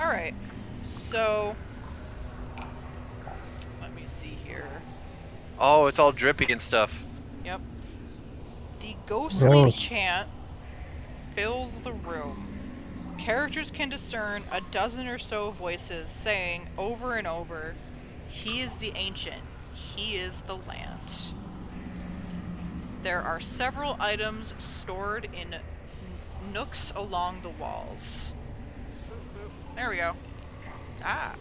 Alright, so let me see here. Oh, it's all drippy and stuff. Yep. The ghostly Gross. chant fills the room. Characters can discern a dozen or so voices saying over and over, "He is the ancient, he is the land." There are several items stored in nooks along the walls. There we go. Ah.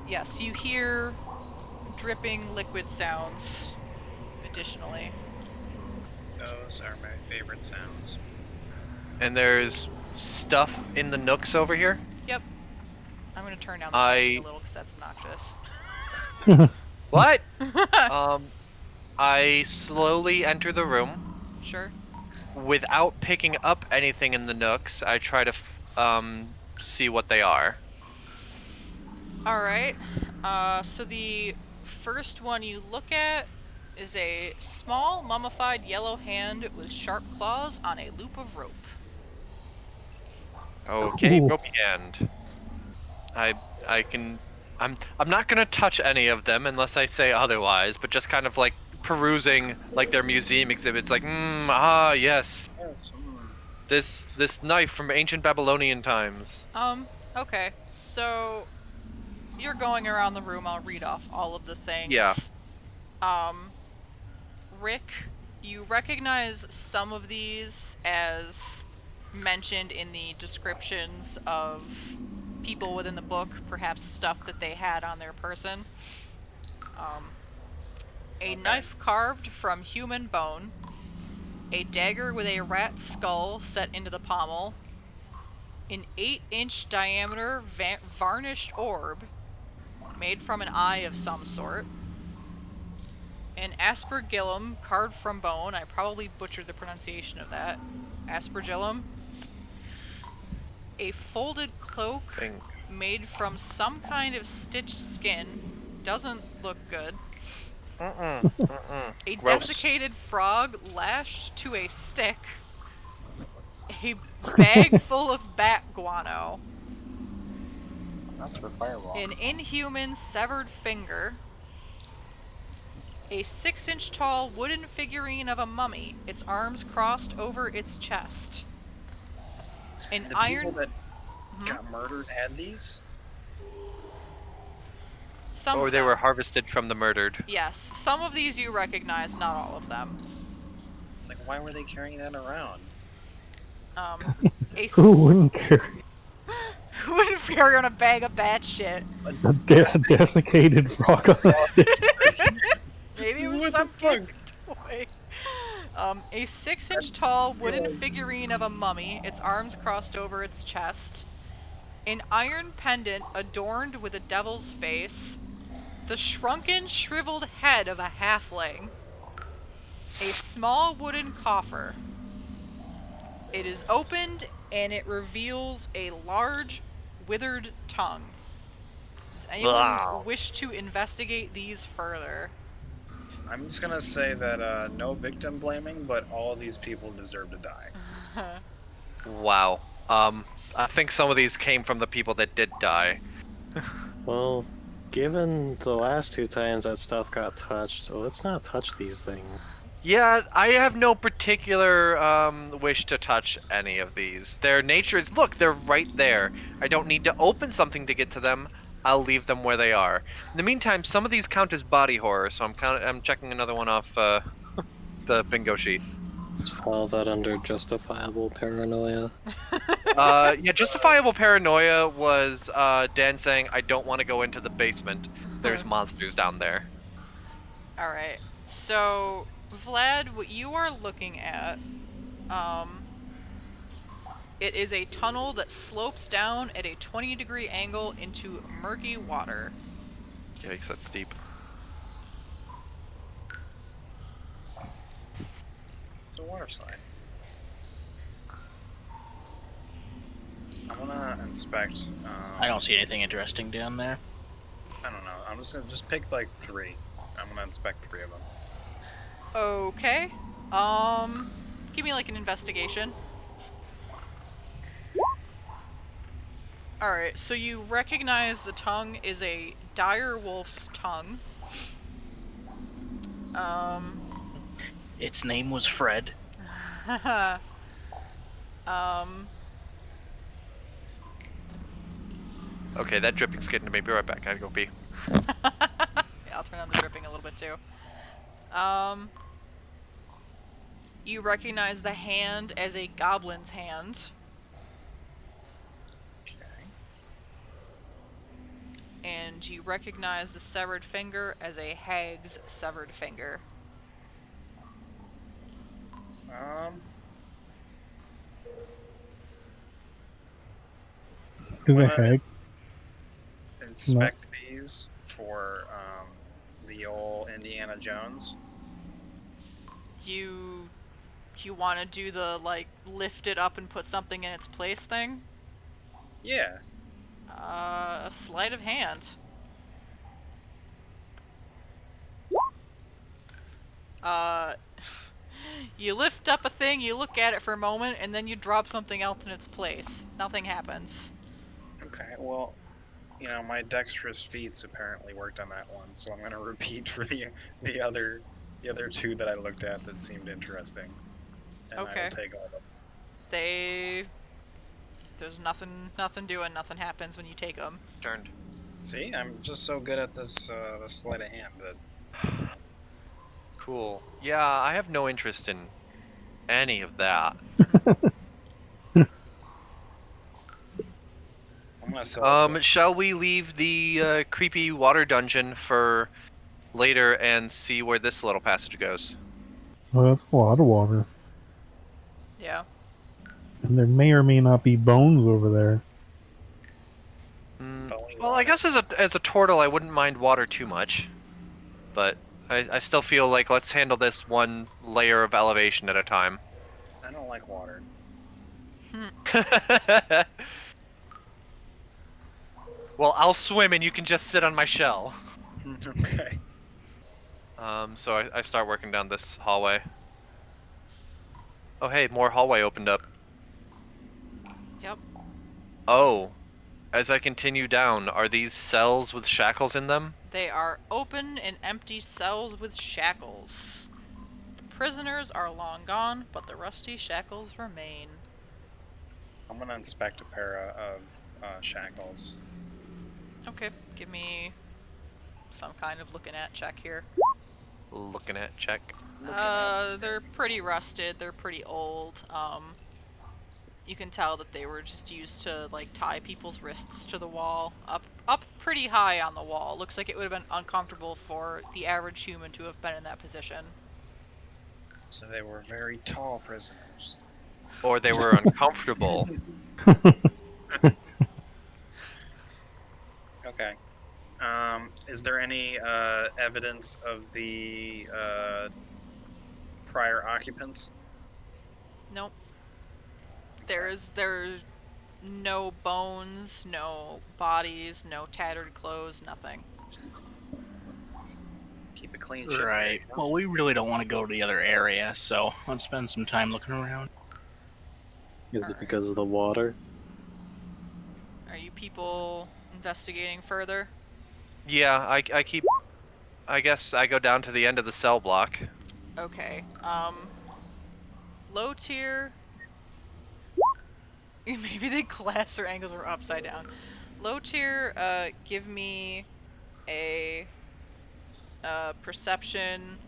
Yes, you hear dripping liquid sounds additionally. Those are my favorite sounds. And there's stuff in the nooks over here. Yep. I'm gonna turn down the typing a little because that's obnoxious. What? I slowly enter the room. Sure. Without picking up anything in the nooks, I try to see what they are. Alright. So the first one you look at is a small mummified yellow hand with sharp claws on a loop of rope. Okay, Ooh. ropey hand. I'm not gonna touch any of them unless I say otherwise, but just kind of like perusing like their museum exhibits, like, yes. Yes. This knife from ancient Babylonian times. Okay. So you're going around the room, I'll read off all of the things. Yeah. Rick, you recognize some of these as mentioned in the descriptions of people within the book, perhaps stuff that they had on their person. A knife carved from human bone, a dagger with a rat skull set into the pommel, an 8-inch diameter varnished orb made from an eye of some sort, an aspergillum carved from bone. I probably butchered the pronunciation of that. Aspergillum. A folded cloak made from some kind of stitched skin. Doesn't look good. A Gross. desiccated frog lashed to a stick. A bag full of bat guano. That's for fireball. An inhuman severed finger. A 6-inch tall wooden figurine of a mummy, its arms crossed over its chest. An The iron. people that got murdered had these? Some Or of they them. were harvested from the murdered. Yes, some of these you recognize, not all of them. It's like, why were they carrying that around? Who wouldn't carry Who wouldn't carry on a bag of bat shit? a desiccated frog on a stick? Maybe it was What some the fuck? kid's toy. A 6-inch tall wooden figurine of a mummy, its arms crossed over its chest. An iron pendant adorned with a devil's face. The shrunken, shriveled head of a halfling. A small wooden coffer. It is opened and it reveals a large, withered tongue. Does anyone wish to investigate these further? I'm just gonna say that no victim blaming, but all of these people deserve to die. Wow. I think some of these came from the people that did die. Well, given the last 2 times that stuff got touched, let's not touch these things. Yeah, I have no particular wish to touch any of these. Their nature is, look, they're right there. I don't need to open something to get to them. I'll leave them where they are. In the meantime, some of these count as body horror, so I'm checking another one off the bingo sheet. Let's follow that under justifiable paranoia. Yeah, justifiable paranoia was Dan saying, I don't want to go into the basement. There's monsters down there. Alright, so Vlad, what you are looking at, it is a tunnel that slopes down at a 20-degree angle into murky water. Yikes, that's steep. It's a water slide. I wanna inspect. I don't see anything interesting down there. I don't know. I'm just gonna pick like 3. I'm gonna inspect 3 of them. Okay. Give me like an investigation. Alright, so you recognize the tongue is a dire wolf's tongue. Its name was Fred. um, Okay, that dripping's getting to me. Be right back. I gotta go pee. yeah, I'll turn on the dripping a little bit too. You recognize the hand as a goblin's hand, Okay. and you recognize the severed finger as a hag's severed finger. Is I'm a gonna hag? inspect these for the old Indiana Jones. You want to do the like lift it up and put something in its place thing? Yeah. A sleight of hand. You lift up a thing, you look at it for a moment, and then you drop something else in its place. Nothing happens. Okay. Well, my dexterous feats apparently worked on that one, so I'm gonna repeat for the other two that I looked at that seemed interesting, and I Okay. will take all of those. There's nothing doing, nothing happens when you take them. Turned. See, I'm just so good at this sleight of hand that Cool. Yeah, I have no interest in any of that. I'm gonna sell it to Shall we leave the creepy water dungeon for later and see where this little passage goes? Oh, that's a lot of water. Yeah. And there may or may not be bones over there. Bony Well, I water. guess as a turtle, I wouldn't mind water too much, but I still feel like let's handle this one layer of elevation at a time. I don't like water. Well, I'll swim and you can just sit on my shell. Okay. So I start working down this hallway. Oh, hey, more hallway opened up. Yep. Oh, as I continue down, are these cells with shackles in them? They are open and empty cells with shackles. The prisoners are long gone, but the rusty shackles remain. I'm gonna inspect a pair of shackles. Okay, give me some kind of looking at check here. Looking at check. They're pretty rusted, they're pretty old. You can tell that they were just used to like tie people's wrists to the wall, up pretty high on the wall. Looks like it would have been uncomfortable for the average human to have been in that position. So they were very tall prisoners. Or they were uncomfortable. Okay. Is there any evidence of the prior occupants? Nope. There's no bones, no bodies, no tattered clothes, nothing. Keep a clean ship. Right. Well, we really don't want to go to the other area, so let's spend some time looking around. Is Alright. it because of the water? Are you people investigating further? Yeah, I keep. I guess I go down to the end of the cell block. Okay. Low tier. Maybe the glass or angles are upside down. Low tier, give me a perception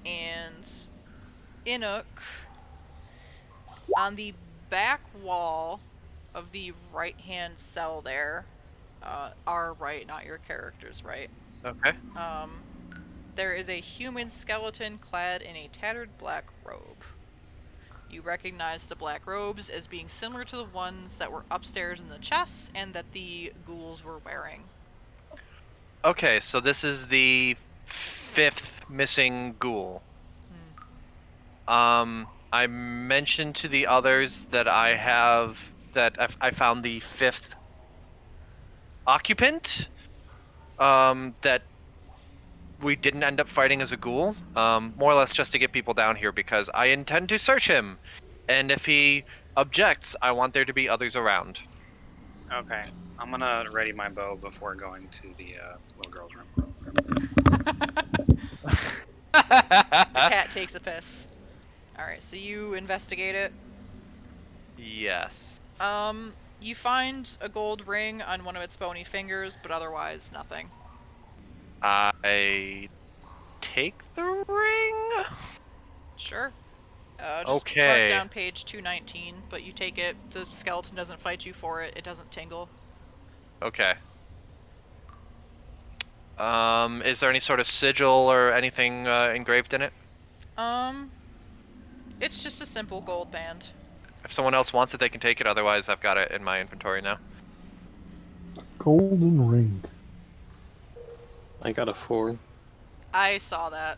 and Inuk. On the back wall of the right hand cell there, our right, not your character's right. Okay. There is a human skeleton clad in a tattered black robe. You recognize the black robes as being similar to the ones that were upstairs in the chests and that the ghouls were wearing. Okay, so this is the 5th missing ghoul. I mentioned to the others that I found the 5th occupant. That we didn't end up fighting as a ghoul. More or less just to get people down here because I intend to search him, and if he objects, I want there to be others around. Okay. I'm gonna ready my bow before going to the little girl's room. The cat takes a piss. Alright, so you investigate it. Yes. You find a gold ring on one of its bony fingers, but otherwise nothing. I take the ring? Sure. Just mark Okay. down page 219, but you take it. The skeleton doesn't fight you for it. It doesn't tingle. Okay. Is there any sort of sigil or anything engraved in it? Um, it's just a simple gold band. If someone else wants it, they can take it. Otherwise, I've got it in my inventory now. Golden ring. I got a 4. I saw that.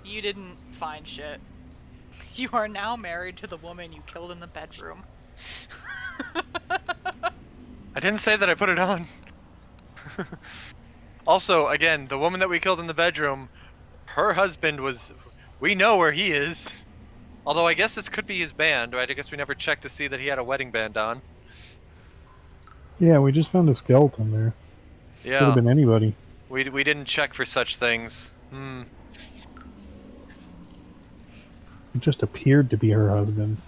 You didn't find shit. You are now married to the woman you killed in the bedroom. I didn't say that I put it on. Also, again, the woman that we killed in the bedroom, her husband was... We know where he is. Although I guess this could be his band, right? I guess we never checked to see that he had a wedding band on. Yeah, we just found a skeleton there. Could have Yeah, been anybody. we didn't check for such things. It just appeared to be her husband.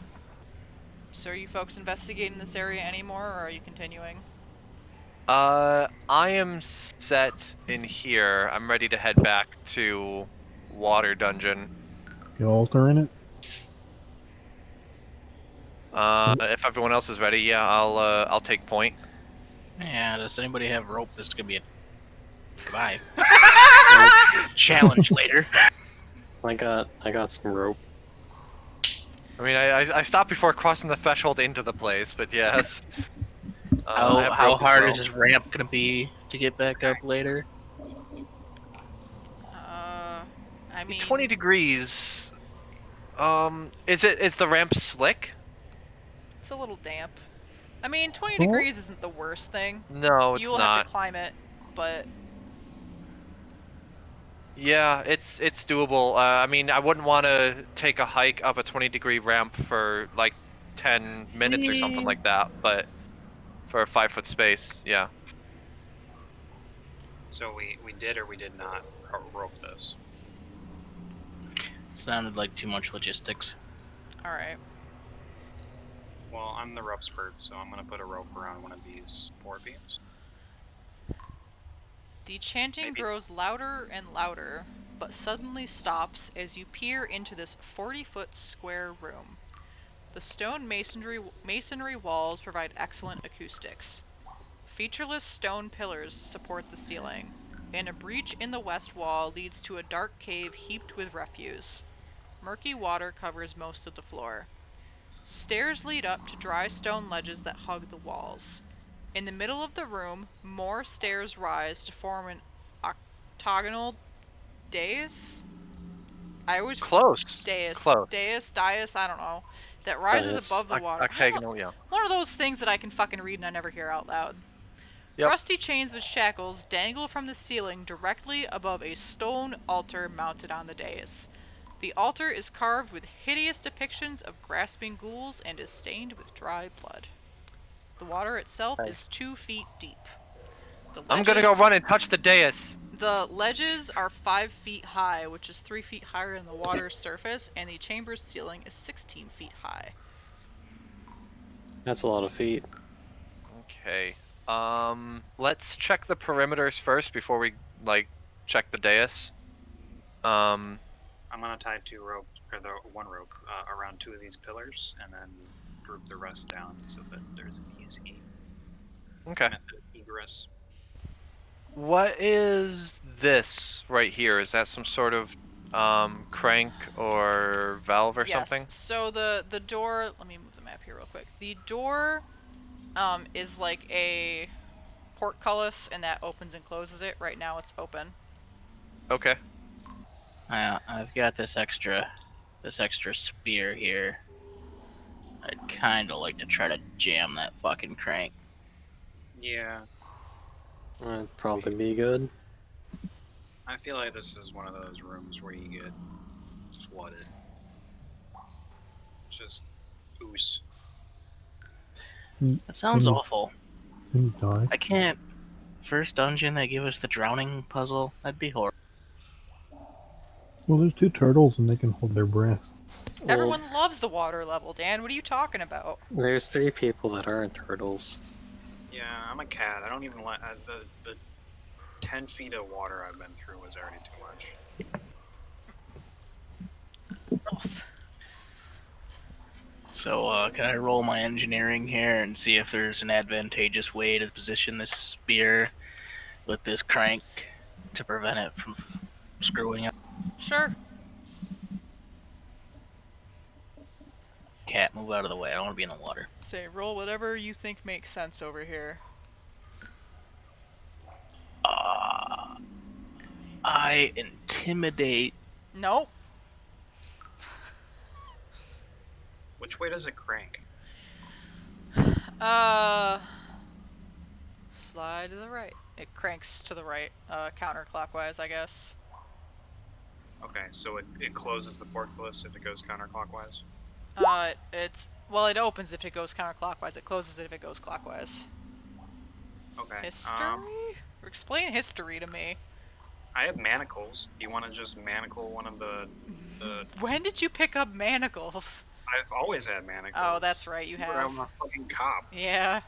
So are you folks investigating this area anymore, or are you continuing? I am set in here. I'm ready to head back to Water Dungeon. The altar in it. If everyone else is ready, yeah, I'll take point. Yeah, does anybody have rope? This is gonna be a goodbye. Challenge later. I got some rope. I mean, I stopped before crossing the threshold into the place, but yes. I have How rope as hard well. is this ramp gonna be to get back up later? I mean, 20 degrees. Is the ramp slick? it's a little damp. I mean, 20 Well- degrees isn't the worst thing. No, it's You will not. have to climb it, but Yeah, it's doable. I mean, I wouldn't want to take a hike up a 20-degree ramp for like 10 minutes or something like that, but for a 5-foot space, yeah. So we did or we did not rope this. Sounded like too much logistics. alright. Well, I'm the rope spurt, so I'm gonna put a rope around one of these 4 beams. The chanting Maybe. grows louder and louder, but suddenly stops as you peer into this 40-foot square room. The stone masonry walls provide excellent acoustics. Featureless stone pillars support the ceiling, and a breach in the west wall leads to a dark cave heaped with refuse. Murky water covers most of the floor. Stairs lead up to dry stone ledges that hug the walls. In the middle of the room, more stairs rise to form an octagonal dais? I always Close. dais, Close. dais, I don't know. That rises Dais. above the water. Octagonal, yeah. One of those things that I can fucking read and I never hear out loud. Yep. Rusty chains with shackles dangle from the ceiling directly above a stone altar mounted on the dais. The altar is carved with hideous depictions of grasping ghouls and is stained with dry blood. The water itself is 2 feet deep. I'm gonna go run and touch the dais. The ledges are 5 feet high, which is 3 feet higher than the water's surface, and the chamber's ceiling is 16 feet high. That's a lot of feet. Okay. Let's check the perimeters first before we like check the dais. I'm gonna tie 2 ropes, or the 1 rope, around 2 of these pillars, and then droop the rest down so that there's an easy Okay. method of egress. What is this right here? Is that some sort of crank or valve or Yes. something? So the door. Let me move the map here real quick. The door, is like a portcullis, and that opens and closes it. Right now, it's open. Okay. I've got this extra spear here. I'd kind of like to try to jam that fucking crank. Yeah, That'd probably be good. I feel like this is one of those rooms where you get flooded. Just ooze. That sounds Mm. awful. And die. I can't. First dungeon they give us the drowning puzzle. That'd be horrible. Well, there's 2 turtles and they can hold their breath. Well, Everyone loves the water level, Dan. What are you talking about? there's 3 people that aren't turtles. Yeah, I'm a cat. I don't even like the 10 feet of water I've been through was already too much. So, can I roll my engineering here and see if there's an advantageous way to position this spear with this crank to prevent it from screwing up? Sure. Cat, move out of the way. I don't want to be in the water. Say, roll whatever you think makes sense over here. I intimidate. Nope. Which way does it crank? Slide to the right. It cranks to the right, counterclockwise, I guess. Okay, so it closes the portcullis if it goes counterclockwise. It opens if it goes counterclockwise. It closes it if it goes clockwise. Okay. History? Explain history to me. I have manacles. Do you want to just manacle one of the? When did you pick up manacles? I've always had manacles. Oh, that's right, you have. I'm a fucking cop. Yeah.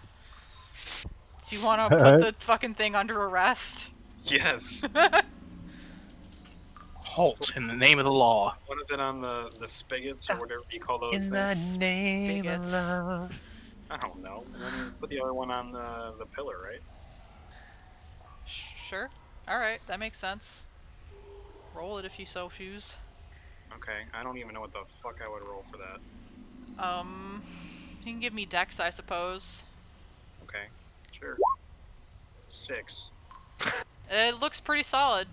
Do you want to put the fucking thing under arrest? Yes. Halt in the name of the law. What is it on the spigots or whatever you call those In things? the name Bigots. of love. I don't know. And then you put the other one on the pillar, right? Sure. Alright, that makes sense. Roll it if you so choose. Okay. I don't even know what the fuck I would roll for that. You can give me dex, I suppose. Okay. Sure. 6. It looks pretty solid.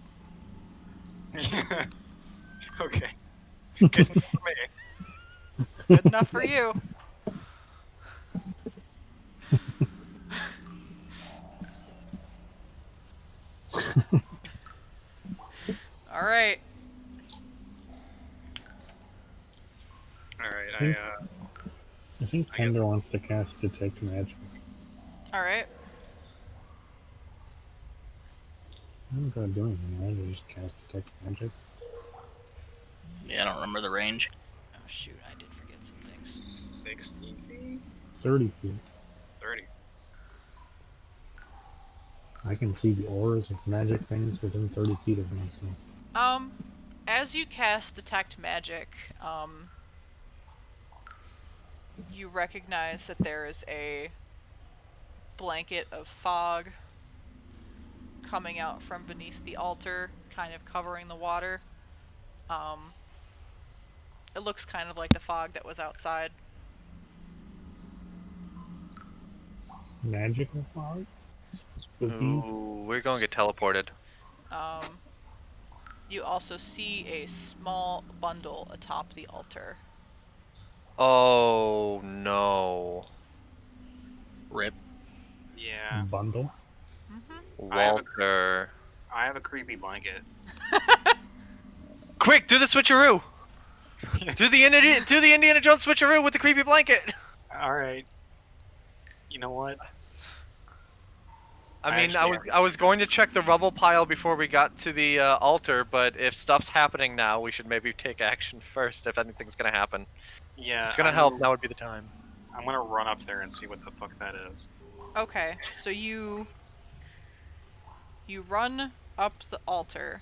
Okay. Good enough for me. Good enough for you. Alright. Alright, I think I guess Pender it's- wants to cast Detect Magic. Alright. I haven't got to do anything, right? I just cast Detect Magic. Yeah, I don't remember the range. Oh shoot, I did forget some things. 60 feet? 30 feet. 30. I can see the auras of magic things within 30 feet of me, so. As you cast Detect Magic, you recognize that there is a blanket of fog coming out from beneath the altar, kind of covering the water. It looks kind of like the fog that was outside. Magical fog? Spooky? Ooh, we're gonna get teleported. You also see a small bundle atop the altar. Oh no. Rip. Yeah. Bundle? Walter. I have a creepy blanket. Quick, do the switcheroo! do the Indiana Jones switcheroo with the creepy blanket! Alright. You know what? I mean, Actually, I was going to check the rubble pile before we got to the altar, but if stuff's happening now, we should maybe take action first if anything's gonna happen. Yeah. It's gonna help, now would be the time. I'm gonna run up there and see what the fuck that is. Okay, so you run up the altar.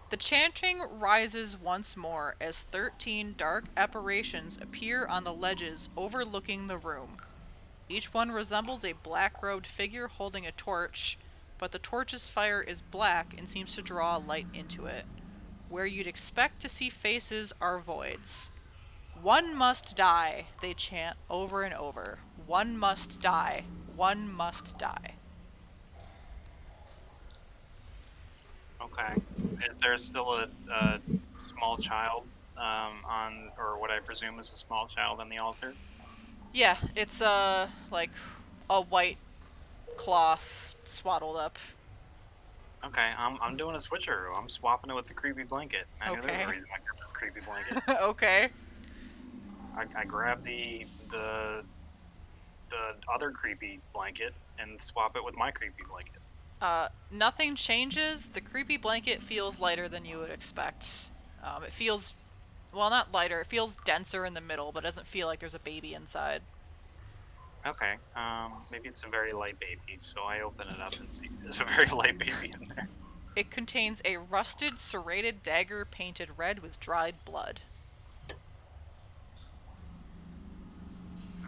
The chanting rises once more as 13 dark apparitions appear on the ledges overlooking the room. Each one resembles a black-robed figure holding a torch, but the torch's fire is black and seems to draw light into it. Where you'd expect to see faces are voids. One must die, they chant over and over. One must die. One must die. Okay. Is there still a small child on, or what I presume is a small child on the altar? Yeah, it's like a white cloth swaddled up. Okay, I'm doing a switcheroo. I'm swapping it with the creepy blanket. I knew there was a Okay. reason I grabbed this creepy blanket. Okay. I grabbed the other creepy blanket, and swap it with my creepy blanket. Nothing changes. The creepy blanket feels lighter than you would expect. It feels, well, not lighter. It feels denser in the middle, but doesn't feel like there's a baby inside. Okay, maybe it's a very light baby, so I open it up and see there's a very light baby in there. It contains a rusted, serrated dagger painted red with dried blood. I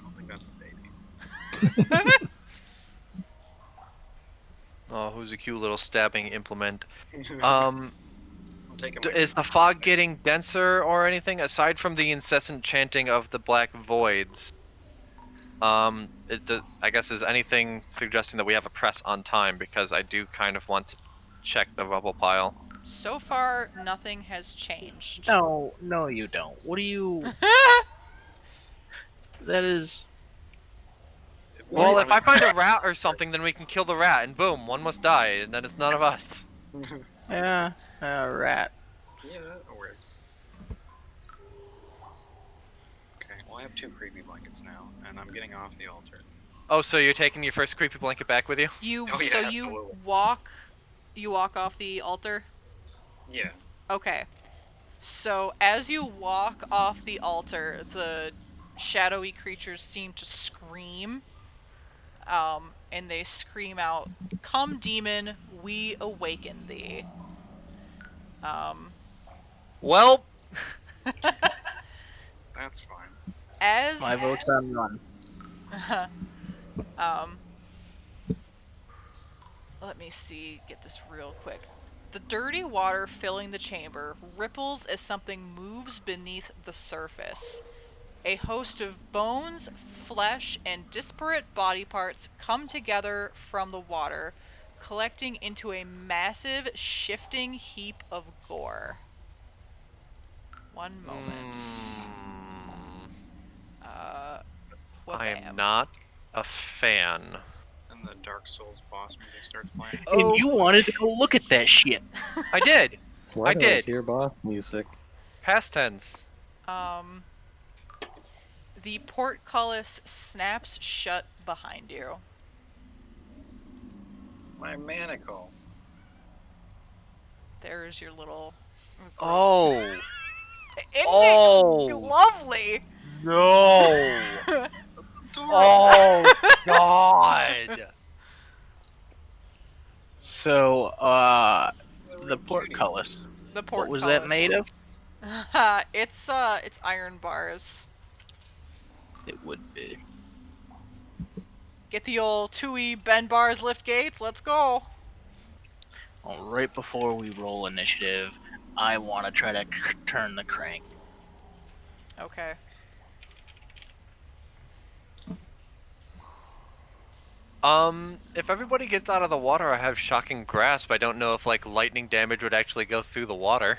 don't think that's a baby. Oh, who's a cute little stabbing implement? I'm taking my Is the fog getting denser or anything aside from the incessant chanting of the black voids? I guess is anything suggesting that we have a press on time, because I do kind of want to check the rubble pile. So far, nothing has changed. No, no, you don't. What do you? That is. Well, if I find a rat or something, then we can kill the rat, and boom, one must die, and then it's none of us. Yeah, rat. Yeah, that works. Okay, well I have 2 creepy blankets now, and I'm getting off the altar. Oh, so you're taking your first creepy blanket back with you? Oh, yeah, So absolutely. you walk off the altar? Yeah. Okay. So as you walk off the altar, the shadowy creatures seem to scream. And they scream out, "Come, demon, we awaken thee." Well, That's fine. As My vote's on run. let me see, get this real quick. The dirty water filling the chamber ripples as something moves beneath the surface. A host of bones, flesh, and disparate body parts come together from the water, collecting into a massive, shifting heap of gore. One moment. I am not a fan. And the Dark Souls boss music starts playing. And you wanted to go look at that shit. I did. Why I do did. I hear boss music? Past tense. The portcullis snaps shut behind you. My manacle. There's your little. Oh. Isn't Oh. it lovely? No. Oh, God. So, the portcullis. The What portcullis. was that made of? It's iron bars. It would be. Get the old Tui bend bars, lift gates. Let's go. Well, right before we roll initiative, I want to try to turn the crank. Okay. If everybody gets out of the water, I have shocking grasp. I don't know if like lightning damage would actually go through the water.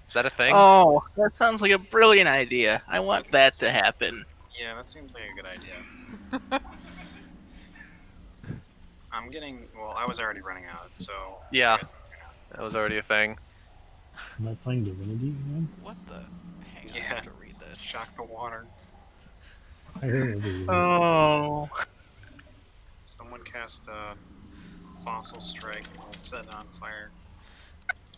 Is that a thing? Oh, that sounds like a brilliant idea. I want that to happen. Yeah, that seems like a good idea. I'm getting. Well, I was already running out, so. Yeah, that was already a thing. Am I playing Divinity again? What the? Hang on, Yeah. I have to read this. Shock the water. I heard it. Oh. Someone cast a fossil strike and we'll set it on fire.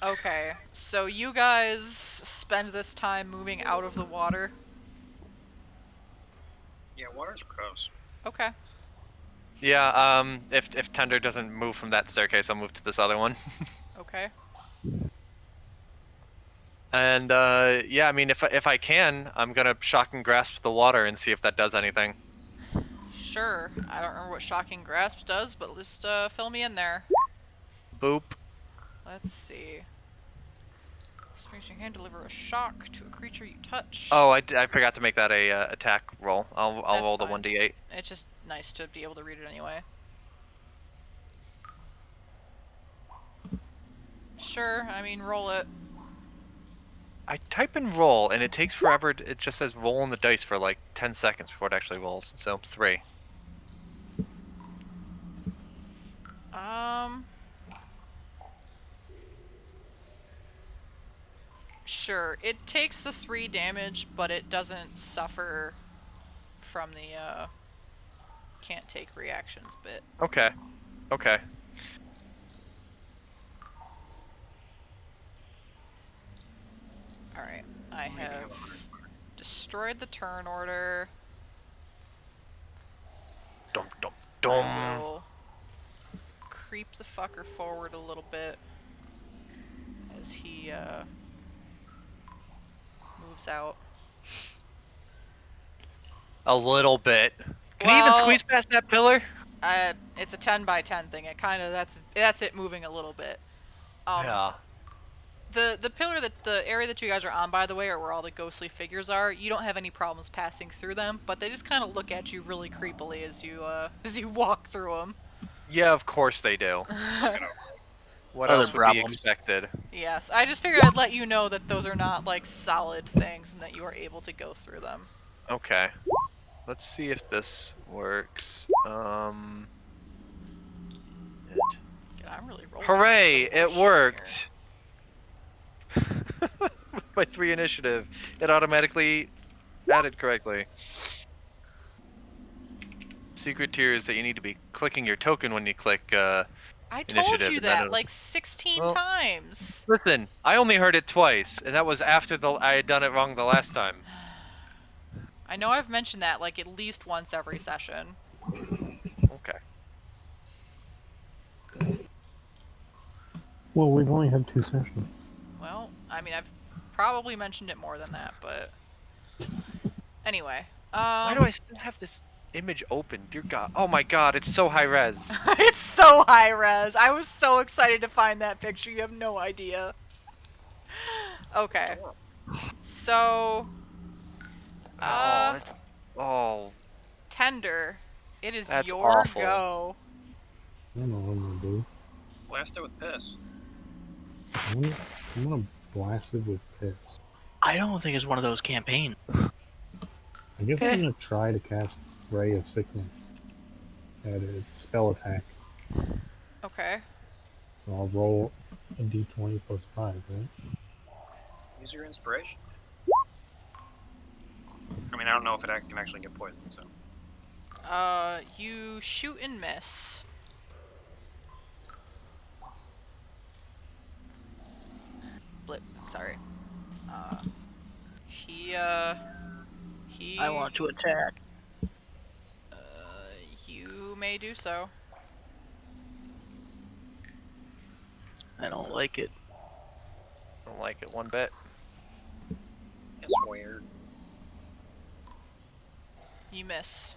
Okay, so you guys spend this time moving out of the water. Yeah, water's gross. Okay. Yeah, if Tender doesn't move from that staircase, I'll move to this other one. Okay. And, yeah, I mean, if I can, I'm gonna shock and grasp the water and see if that does anything. Sure. I don't remember what Shocking Grasp does, but just fill me in there. Boop. Let's see. Strings your hand, deliver a shock to a creature you touch. Oh, I forgot to make that a attack roll. I'll That's roll the fine. 1d8. It's just nice to be able to read it anyway. Sure, I mean, roll it. I type in roll, and it takes forever. It just says roll on the dice for like 10 seconds before it actually rolls. So 3. Sure, it takes the 3 damage, but it doesn't suffer from the can't take reactions, but Okay. Okay. alright. I Maybe have have a hunter's mark. destroyed the turn order. Dum dum I dum. will creep the fucker forward a little bit as he moves out. A little bit. Can he even Well, squeeze past that pillar? it's a 10 by 10 thing. It kind of that's it moving a little bit. Yeah. The pillar that the area that you guys are on, by the way, or where all the ghostly figures are, you don't have any problems passing through them, but they just kind of look at you really creepily as you walk through them. Yeah, of course they do. Take it over. What Other else would be problems. expected? Yes, I just figured I'd let you know that those are not like solid things and that you are able to go through them. Okay. Let's see if this works. It. God, I'm really rolling. Hooray! some It shit worked. My 3 initiative. It automatically added correctly. Secret tier is that you need to be clicking your token when you click I told initiative, you and then that it'll. like 16 Well, times. listen, I only heard it twice, and that was after I had done it wrong the last time. I know I've mentioned that like at least once every session. Okay. Well, we've only had 2 sessions. Well, I mean, I've probably mentioned it more than that, but anyway. Why do I still have this image open? Dear God. Oh my God, it's so high res. It's so high res. I was so excited to find that picture. You have no idea. Okay. Adorable. So, Oh, it's. Oh. Tender, it is That's your awful. go. I don't know what I'm gonna do. Blast it with piss. I'm gonna blast it with piss. I don't think it's one of those campaigns. I guess I'm gonna try to cast Ray of Sickness. It's a spell attack, Okay. so I'll roll a d20 plus 5, right? Use your inspiration. I mean, I don't know if it can actually get poisoned, so. You shoot and miss. Blip. Sorry. He. I want to attack. You may do so. I don't like it. Don't like it one bit. It's weird. You miss.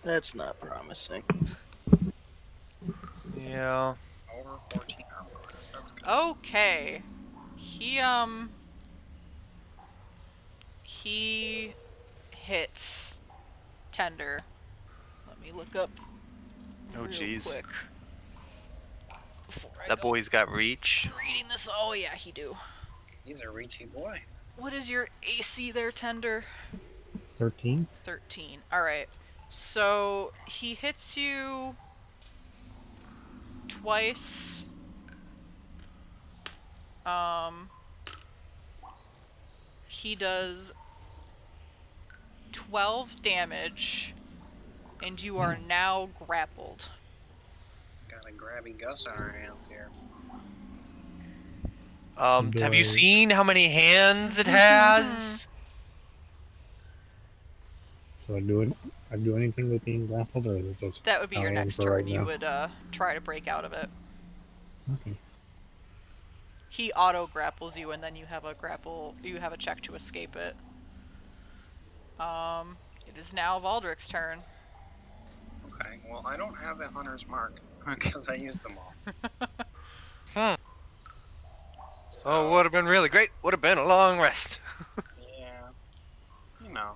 That's not promising. Yeah. Over 14 armor class. That's good. Okay. He hits Tender. Let me look up Oh, real jeez. quick. Before I That go boy's got reach. reading this. Oh yeah, he do. He's a reachy boy. What is your AC there, Tender? 13? 13. Alright. So he hits you twice. He does 12 damage, and you are now grappled. Got a grabby Gus on our hands here. Have you seen how many hands it has? So I do anything with being grappled, or is it just That would be how your I am next for turn. right You now? would try to break out of it. Okay. He auto grapples you, and then you have a grapple. You have a check to escape it. It is now Valdrick's turn. Okay, well, I don't have a hunter's mark because I used them all. So, Oh, would have been really great. Would have been a long rest. yeah, you know,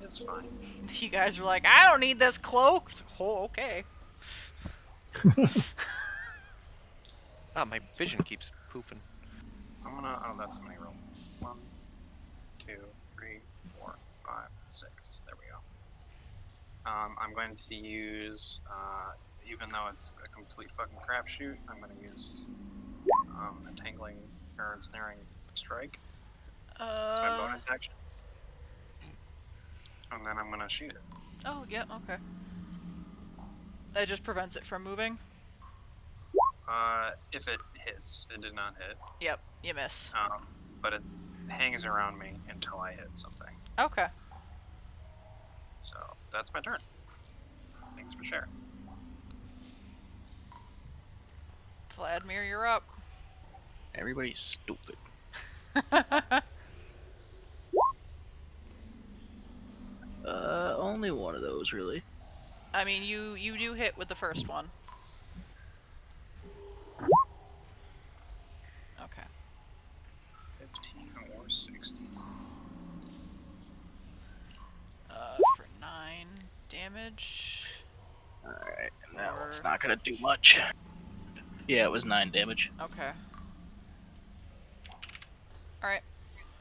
it's fine. You guys were like, I don't need this cloak. It's like, oh, okay. Ah, my vision keeps pooping. I'm gonna. Oh, that's how many roll. 1, 2, 3, 4, 5, 6. There we go. I'm going to use, even though it's a complete fucking crapshoot, I'm going to use entangling or ensnaring strike. It's my bonus action. And then I'm going to shoot it. Oh, yeah, okay. That just prevents it from moving? If it hits, it did not hit. Yep, you miss. But it hangs around me until I hit something. Okay. So that's my turn. Thanks for sharing. Vladimir, you're up. Everybody's stupid. Only one of those really. I mean, you do hit with the first one. Okay. 15 or 16. For 9 damage. Alright, and that Or- one's not gonna do much. Yeah, it was 9 damage. Okay. Alright.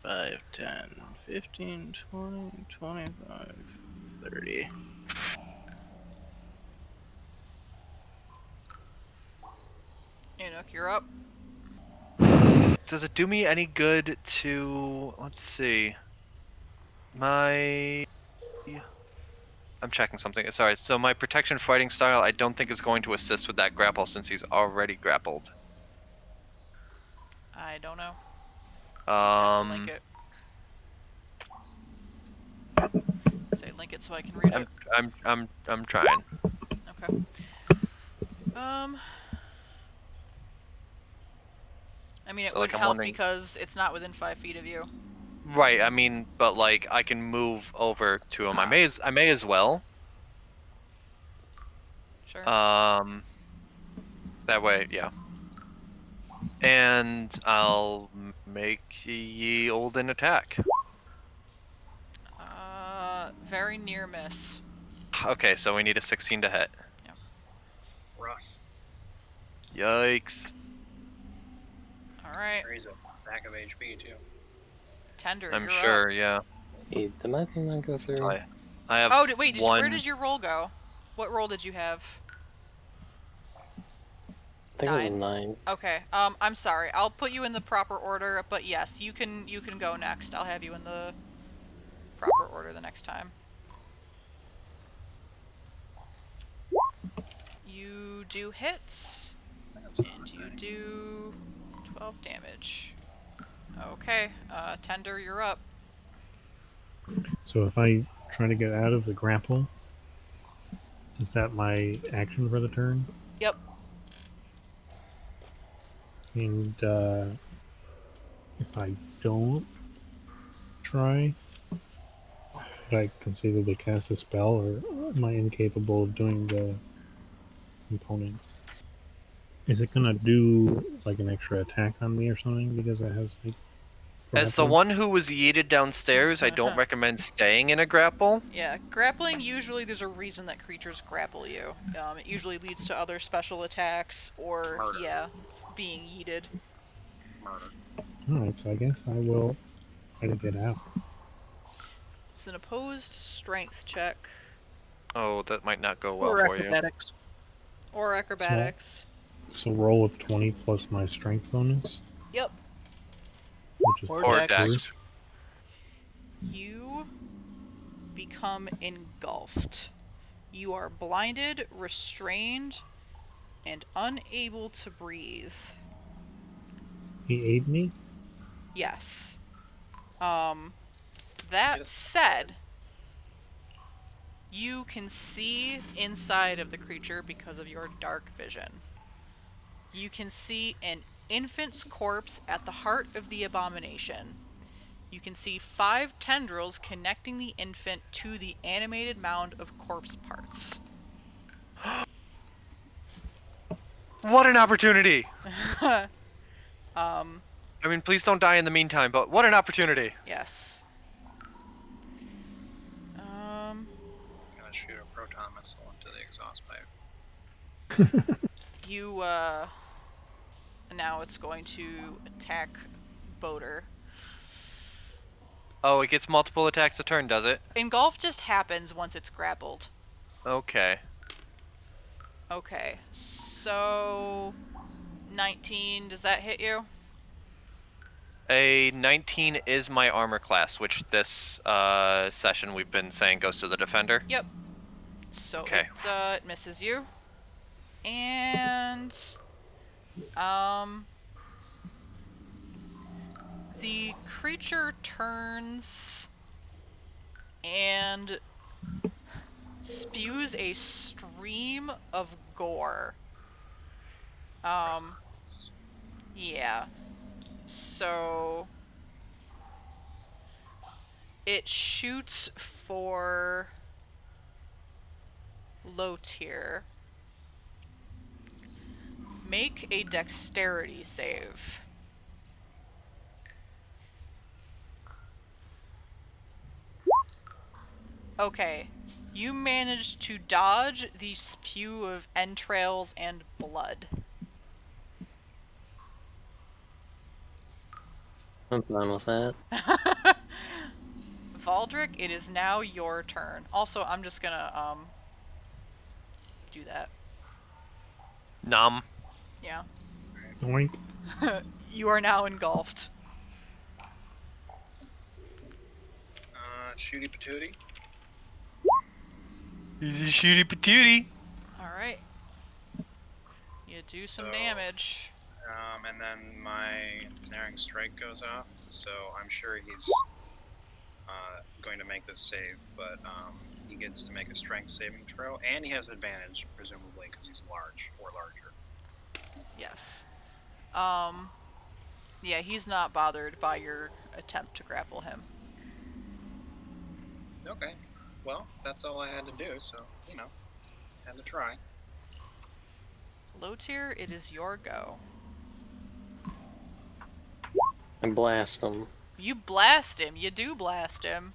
5, 10, 15, 20, 25, 30. Enoch, you're up. Does it do me any good to... Let's see. I'm checking something. Sorry. So my protection fighting style, I don't think is going to assist with that grapple since he's already grappled. I don't know. You have to link it. Say link it so I can read it. I'm trying. Okay. I mean, it So, would like, I'm help wondering- because it's not within 5 feet of you. Right. I mean, but like I can move over to him. I may as well. Sure. That way, yeah. And I'll make ye olden attack. Very near miss. Okay, so we need a 16 to hit. Rough. Yikes. Alright. Sure, he's a sack of HP too. Tender, I'm you're sure, up. yeah. Hey, did my thing not go through? I have Oh, wait, where one. did your roll go? What roll did you have? I think it was a 9. 9. Okay. I'm sorry. I'll put you in the proper order, but yes, you can go next. I'll have you in the proper order the next time. You do hits, and you do 12 damage. Okay, Tender, you're up. So if I try to get out of the grapple, is that my action for the turn? Yep. And if I don't try, could I conceivably cast a spell, or am I incapable of doing the components? Is it gonna do like an extra attack on me or something because it has like As the grappling? one who was yeeted downstairs, I don't recommend staying in a grapple. Yeah, grappling, usually there's a reason that creatures grapple you. It usually leads to other special attacks, or, Murder. yeah, being yeeted. Murder. Alright, so I guess I will try to get out. It's an opposed strength check. Oh, that might not go well Or for you. acrobatics. Or acrobatics. So roll of 20 plus my strength bonus, Yep. which is Or Or dex. dex. You become engulfed. You are blinded, restrained, and unable to breathe. He ate me? Yes. That Just- said, you can see inside of the creature because of your dark vision. You can see an infant's corpse at the heart of the abomination. You can see 5 tendrils connecting the infant to the animated mound of corpse parts. What an opportunity! um, I mean, please don't die in the meantime, but what an opportunity! yes. I'm gonna shoot a proton missile into the exhaust pipe. You, now it's going to attack Boater. Oh, it gets multiple attacks a turn, does it? Engulf just happens once it's grappled. Okay. Okay, so 19, does that hit you? A 19 is my armor class, which this session we've been saying goes to the defender. Yep. So Okay. it misses you. And um the creature turns and spews a stream of gore. Um yeah. So it shoots for low tier. Make a dexterity save. Okay. You managed to dodge the spew of entrails and blood. I'm fine with that. Valdric, it is now your turn. Also, I'm just gonna do that. Nom. Yeah. Oink. You are now engulfed. Shooty patootie. He's a shooty patootie. Alright. You do some So, damage. And then my snaring strike goes off, so I'm sure he's going to make this save, but he gets to make a strength saving throw, and he has advantage, presumably, because he's large or larger. Yes. Yeah, he's not bothered by your attempt to grapple him. Okay, well, that's all I had to do, so, had to try. Low tier, it is your go. And blast him. You blast him. You do blast him.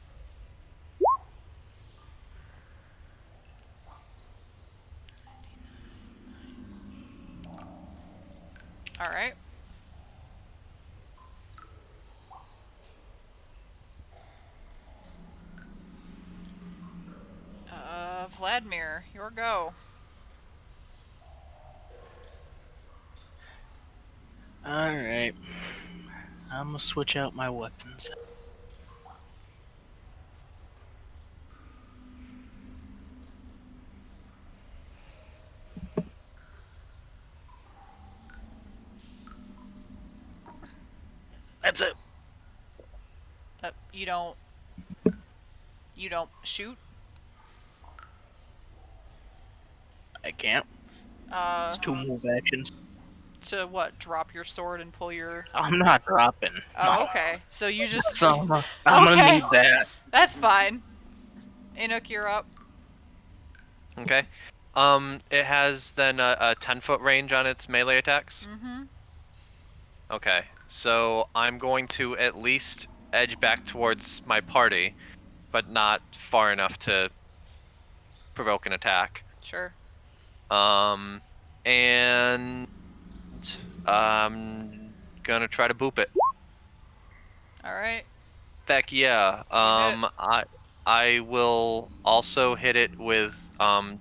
Alright. Vladimir, your go. Alright. I'm gonna switch out my weapons. That's it. You don't shoot? I can't. It's 2 move actions. To what? Drop your sword and pull your... I'm not dropping. Oh, No. okay. So you just... So I'm gonna Okay. need that. That's fine. Inuk, you're up. Okay. It has then a 10-foot range on its melee attacks. Mm-hmm. Okay, so I'm going to at least edge back towards my party, but not far enough to provoke an attack. Sure. And I'm gonna try to boop it. Alright. Heck yeah. You I will also hit it with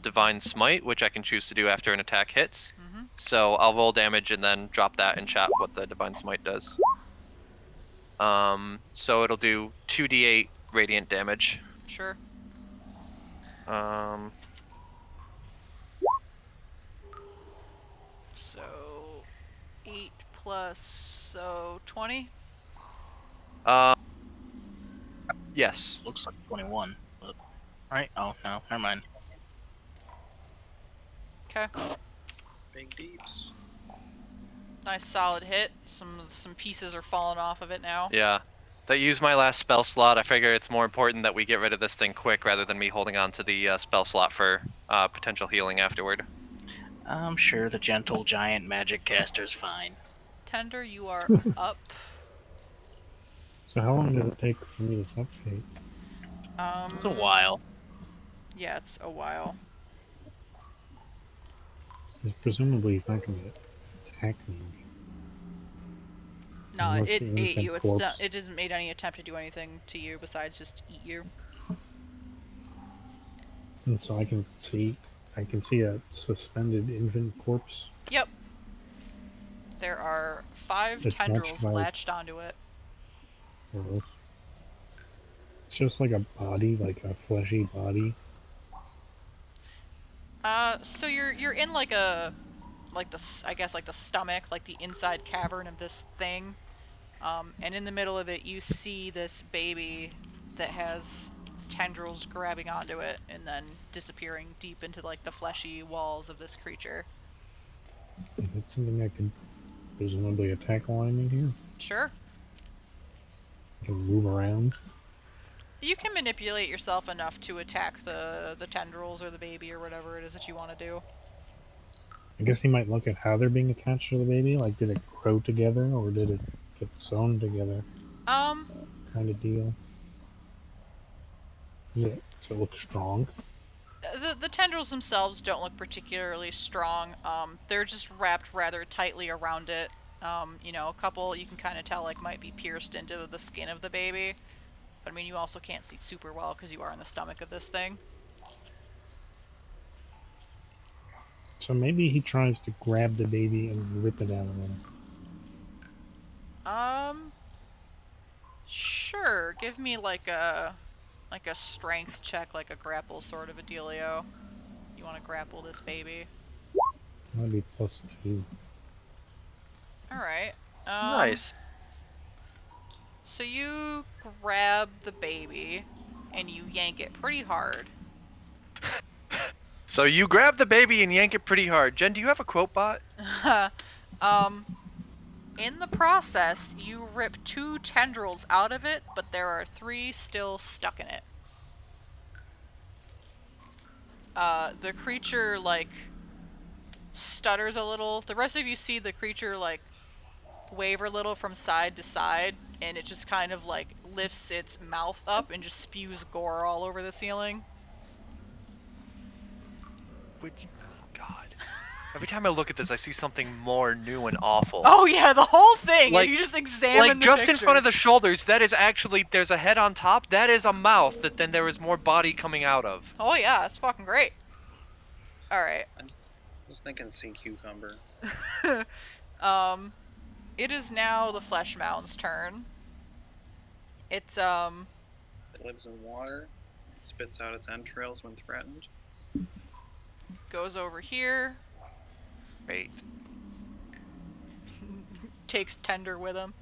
Divine Smite, which I can choose to do after an attack hits. Mm-hmm. So I'll roll damage and then drop that in chat what the Divine Smite does. So it'll do 2d8 radiant damage. Sure. Um, So... 8 plus... So... 20? yes. Looks like 21. But... Right? Oh, no. Never mind. Okay. Big deeps. Nice solid hit. Some pieces are falling off of it now. Yeah. That used my last spell slot. I figure it's more important that we get rid of this thing quick rather than me holding on to the spell slot for potential healing afterward. I'm sure the gentle giant magic caster's fine. Tender, you are up. So how long does it take for me to suffocate? It's a while. Yeah, it's a while. 'Cause presumably he's not going to attack me. No, Unless it the ate you. infant corpse. It doesn't make any attempt to do anything to you besides just eat you. And so I can see a suspended infant corpse. Yep. There are 5 Attached tendrils by- latched onto it. Gross. It's just like a body, like a fleshy body. So you're in like I guess like the stomach, like the inside cavern of this thing. And in the middle of it, you see this baby that has tendrils grabbing onto it and then disappearing deep into like the fleshy walls of this creature. Is that something I could presumably attack while I'm in here? Sure. I can move around. You can manipulate yourself enough to attack the tendrils or the baby or whatever it is that you want to do. I guess he might look at how they're being attached to the baby. Like, did it grow together or did it get sewn together? Um, Kind of deal. Does it look strong? the tendrils themselves don't look particularly strong. They're just wrapped rather tightly around it. A couple you can kind of tell like might be pierced into the skin of the baby. But I mean, you also can't see super well because you are in the stomach of this thing. So maybe he tries to grab the baby and rip it out of him. Sure. Give me like a strength check, like a grapple sort of a dealio. You want to grapple this baby? That'd be +2. All right. Nice. So you grab the baby and you yank it pretty hard. So you grab the baby and yank it pretty hard. Jen, do you have a quote bot? In the process, you rip 2 tendrils out of it, but there are 3 still stuck in it. The creature, like, stutters a little. The rest of you see the creature, like, waver a little from side to side, and it just kind of, like, lifts its mouth up and just spews gore all over the ceiling. Oh, God. Every time I look at this, I see something more new and awful. Oh yeah, the whole thing! Like- If you just examine Like, the just picture. in front of the shoulders, that is actually, there's a head on top, that is a mouth that then there is more body coming out of. Oh yeah, it's fucking great. Alright. I'm just thinking sea cucumber. It is now the Flesh Mound's turn. It It lives in water. It spits out its entrails when threatened. goes over here, Wait. takes Tender with him.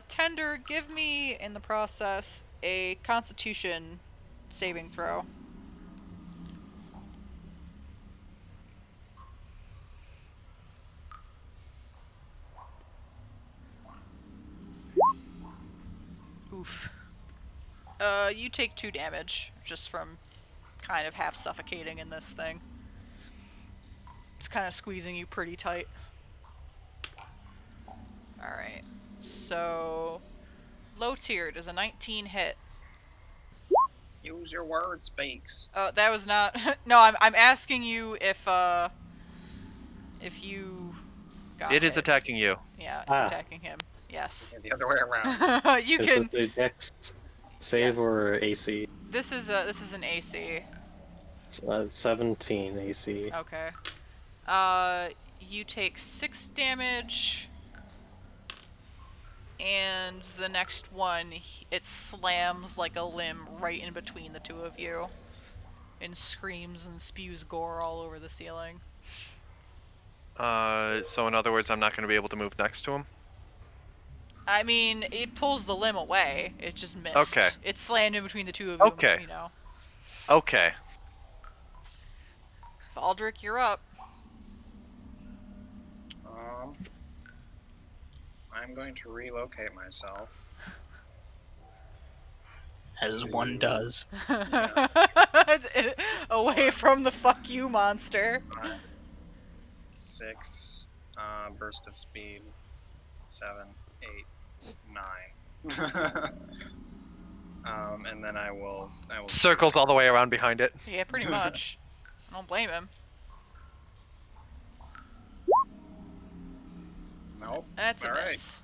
Tender, give me, in the process, a Constitution saving throw. Oof. You take 2 damage, just from kind of half suffocating in this thing. It's kind of squeezing you pretty tight. Alright, so... Low tier, does a 19 hit? Use your words, Speaks. That was not... No, I'm asking you if you got It is hit. attacking you. Yeah, it's attacking him. Yes. Yeah, the other way around. You Is can... this a dex save or AC? This is an AC. 17 AC. Okay. You take 6 damage, and the next one, it slams like a limb right in between the 2 of you, and screams and spews gore all over the ceiling. So in other words, I'm not going to be able to move next to him? I mean, it pulls the limb away. It just missed. Okay. It slammed in between the 2 of you. Okay. You know. Okay. Baldric, you're up. I'm going to relocate myself. As one does. Away from the fuck you monster. 6, burst of speed, 7, 8, 9. And then I will Circles all the way around behind it. Yeah, pretty much. I don't blame him. Nope. That's a All right. miss.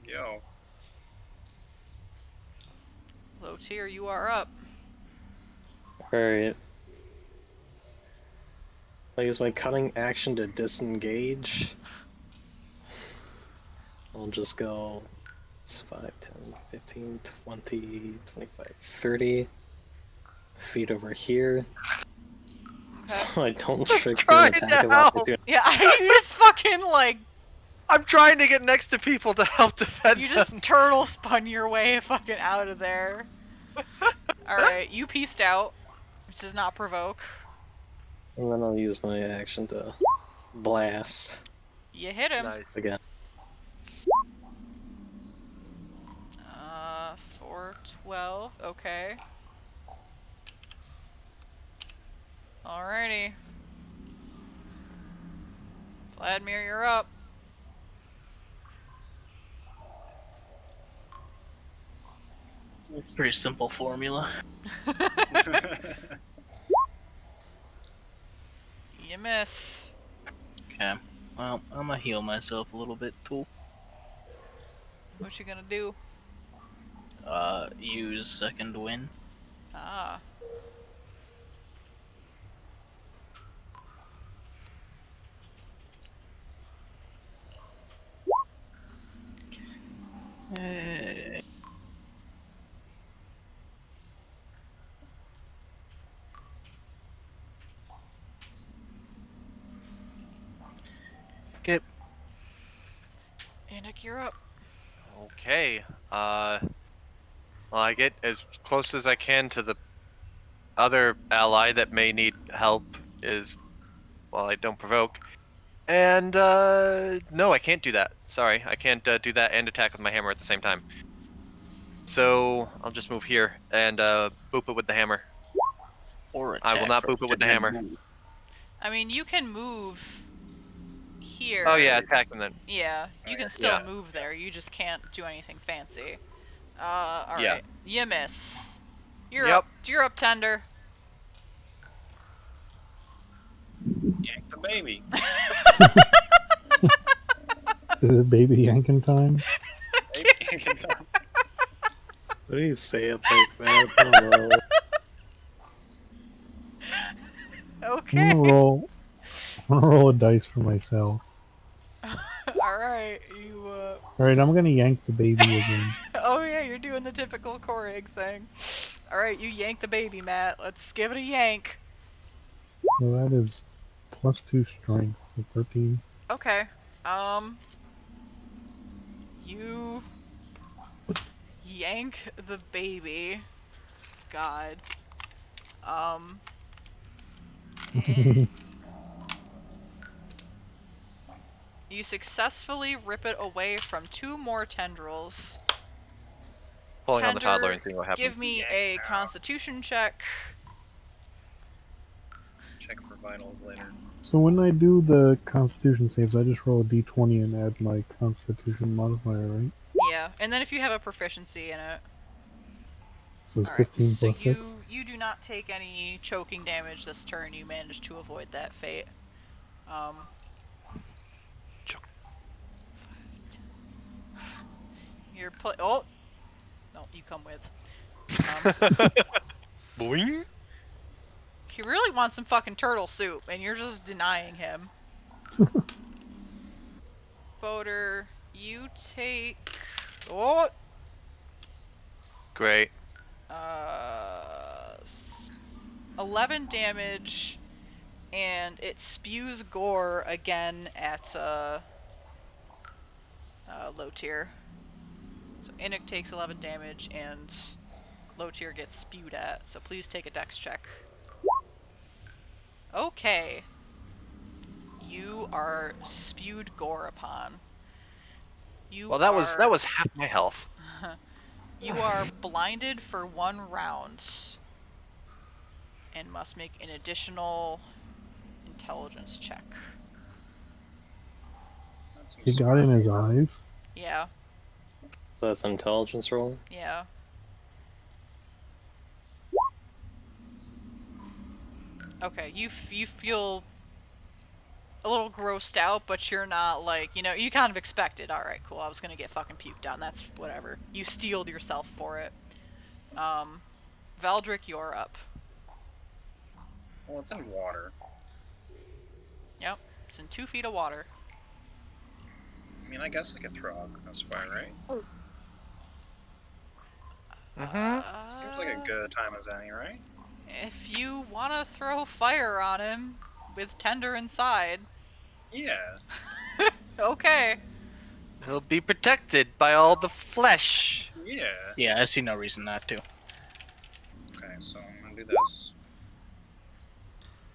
Yo. Low tier, you are up. Alright. I use my cunning action to disengage. I'll just go. It's 5, 10, 15, 20, 25, 30 feet over here. Okay. So I don't trigger trying an to attack of help. opportunity. Yeah, you just fucking like I'm trying to get next to people to help defend you them. just turtle spun your way fucking out of there. All right, you pieced out, which does not provoke. And then I'll use my action to blast You hit him. Nice. again. 412. Okay. Alrighty. Vladimir, you're up. Pretty simple formula. You miss. Okay. Well, I'm gonna heal myself a little bit, too. What you gonna do? Use second wind. Ah. Hey. Okay. Yannick, you're up. Okay. Well, I get as close as I can to the other ally that may need help. Well, I don't provoke. And no, I can't do that. Sorry, I can't do that and attack with my hammer at the same time. So I'll just move here and boop it with the hammer. Or I will attack not first boop it with and the then hammer. move. I mean, you can move here. Oh yeah, attack him then. Yeah, you can still Yeah. move there. You just can't do anything fancy. Yeah. Alright. You miss. You're Yep. up. You're up, Tender. Yank the baby. Is it baby yanking time? Baby yanking time. What do you say it like that? Hello. Okay. I'm gonna roll a dice for myself. Alright, you, Alright, I'm gonna yank the baby again. Oh yeah, you're doing the typical core egg thing. Alright, you yank the baby, Matt. Let's give it a yank. So that is +2 strength, so 13. Okay. You yank the baby. God. You successfully rip it away from 2 more tendrils. Pulling on the Tender, toddler and seeing what happens. give me Yank a now. constitution check. Check for vitals later. So when I do the constitution saves, I just roll a d20 and add my constitution modifier, right? Yeah, and then if you have a proficiency in it. So it's Alright, 15 so plus 6. you do not take any choking damage this turn. You managed to avoid that fate. You're oh! No, you come with. Boing. He really wants some fucking turtle soup, and you're just denying him. Voter, you take... Oh! Great. 11 damage, and it spews gore again at low tier. So Inuk takes 11 damage, and low tier gets spewed at. So please take a dex check. Okay. You are spewed gore upon. You Well, that was half my health. You are blinded for 1 round and must make an additional intelligence check. He got in his eyes. Yeah, So that's an intelligence roll. yeah. Okay, you feel a little grossed out, but you're not like, you kind of expected. Alright, cool, I was gonna get fucking puked on, that's whatever. You steeled yourself for it. Valdrick, you're up. Well, it's in water. Yep, it's in 2 feet of water. I mean, I guess I could throw Alchemist Fire, right? Mm-hmm. Seems like a good time as any, right? If you want to throw fire on him with Tender inside, Yeah. okay. He'll be protected by all the flesh. Yeah. Yeah, I see no reason not to. Okay, so I'm gonna do this.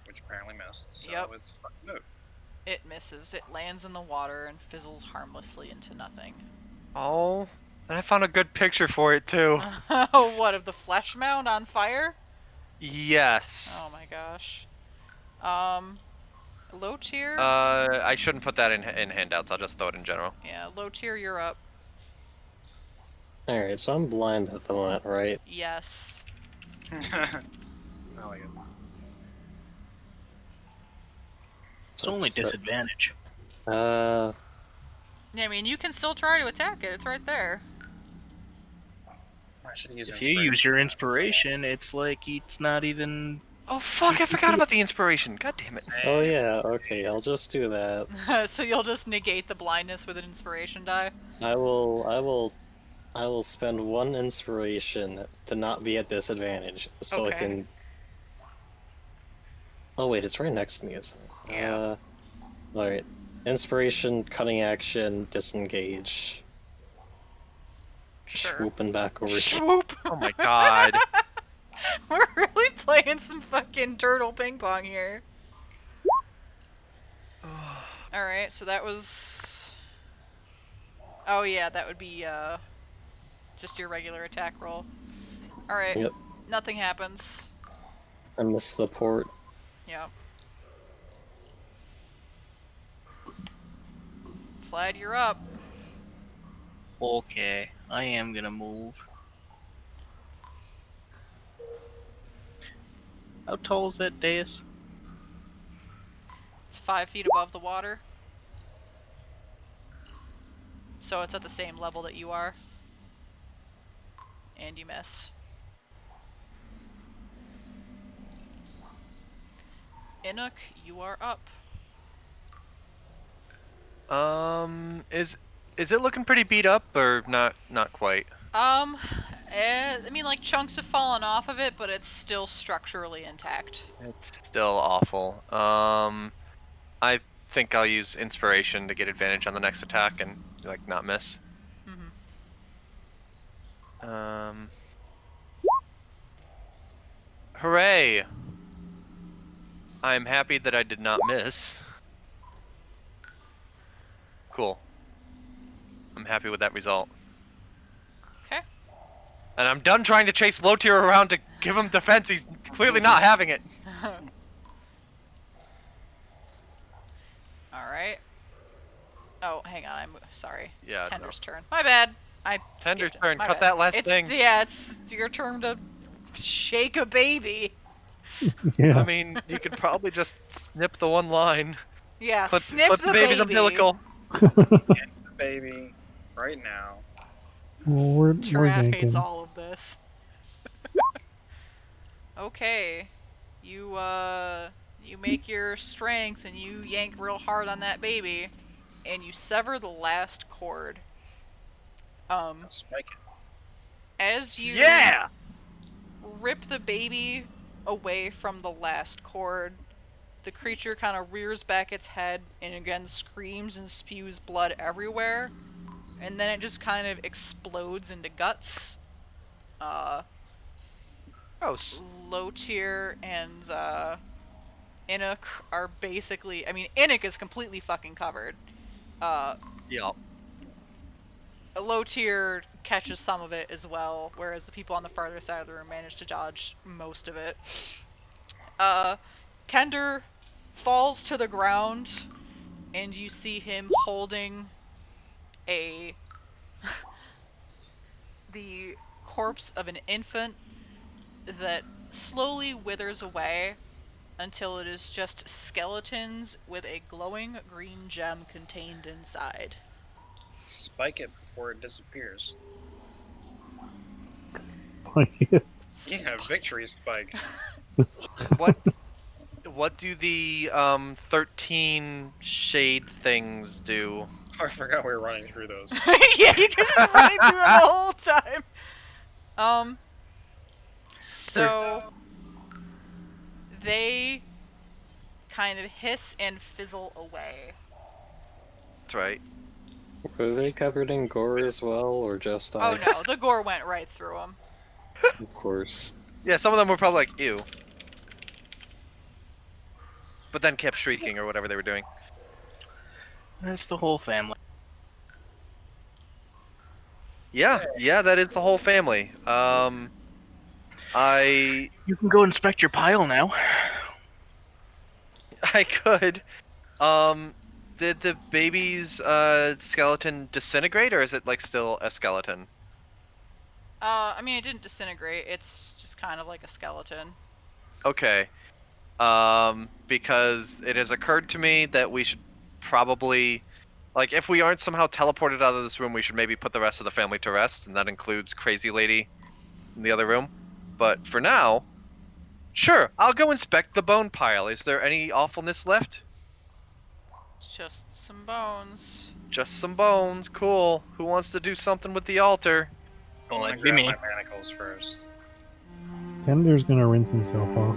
Which apparently missed, so Yep. it's a fucking move. It misses. It lands in the water and fizzles harmlessly into nothing. Oh, and I found a good picture for it too. What, of the flesh mound on fire? Yes. Oh my gosh. Low tier? I shouldn't put that in handouts. I'll just throw it in general. Yeah, low tier, you're up. Alright, so I'm blind at the moment, right? Yes. I like it. It's only So- disadvantage. Yeah, I mean, you can still try to attack it. It's right there. I should use If you use your inspiration, it's like it's not even. Oh fuck! I forgot about the inspiration. God damn it. Oh yeah, okay, I'll just do that. So you'll just negate the blindness with an inspiration die? I will spend one inspiration to not be at disadvantage, so Okay. I can. Oh wait, it's right next to me, isn't it? Yeah. Alright. Inspiration, cunning action, disengage. Sure. Swooping back over here. Swoop! Oh my god. We're really playing some fucking turtle ping pong here. Alright, so that was... Oh yeah, that would be, just your regular attack roll. Alright, Yep. nothing happens. I missed the port. Yep. Vlad, you're up. Okay, I am gonna move. How tall is that dais? It's 5 feet above the water. So it's at the same level that you are. And you miss. Inuk, you are up. Is it looking pretty beat up or not? Not quite. I mean, like, chunks have fallen off of it, but it's still structurally intact. It's still awful. I think I'll use inspiration to get advantage on the next attack and like not miss. Mm-hmm. Hooray! I'm happy that I did not miss. Cool. I'm happy with that result. Okay. And I'm done trying to chase low tier around to give him defense. He's clearly not having it. Alright. Oh, hang on, I'm sorry. Yeah, It's Tender's turn. My bad. I Tender's skipped it. turn. My Cut bad. that last It's, thing. Yeah, it's your turn to shake a baby. Yeah. I mean, you could probably just snip the one line. Yeah, Clip snip the the baby's baby. umbilical. The baby right now. Well, we're Giraffe hates ganking. all of this. Okay. You make your strengths and you yank real hard on that baby, and you sever the last cord. Spike it. As you Yeah! rip the baby away from the last cord, the creature kind of rears back its head and again screams and spews blood everywhere, and then it just kind of explodes into guts. Gross. Low tier and Inuk are basically, I mean, Inuk is completely fucking covered. Yup. A low tier catches some of it as well, whereas the people on the farther side of the room manage to dodge most of it. Tender falls to the ground, and you see him holding the corpse of an infant that slowly withers away until it is just skeletons with a glowing green gem contained inside. Spike it before it disappears. Yeah, victory spike. What do the 13 shade things do? Oh, I forgot we were running through those. Yeah, you can just running through them the whole time. So they kind of hiss and fizzle away. That's right. Were they covered in gore as well, or just Oh ice? no, the gore went right through them. Of course. Yeah, some of them were probably like, ew. But then kept shrieking or whatever they were doing. That's the whole family. Yeah, that is the whole family. I You can go inspect your pile now. could. Did the baby's skeleton disintegrate, or is it like still a skeleton? I mean, it didn't disintegrate. It's just kind of like a skeleton. Okay. Because it has occurred to me that we should probably, like, if we aren't somehow teleported out of this room, we should maybe put the rest of the family to rest, and that includes Crazy Lady in the other room. But for now, sure, I'll go inspect the bone pile. Is there any awfulness left? It's just some bones. Just some bones. Cool. Who wants to do something with the altar? Well, I'm that'd gonna be grab me. my manacles first. Tender's gonna rinse himself off.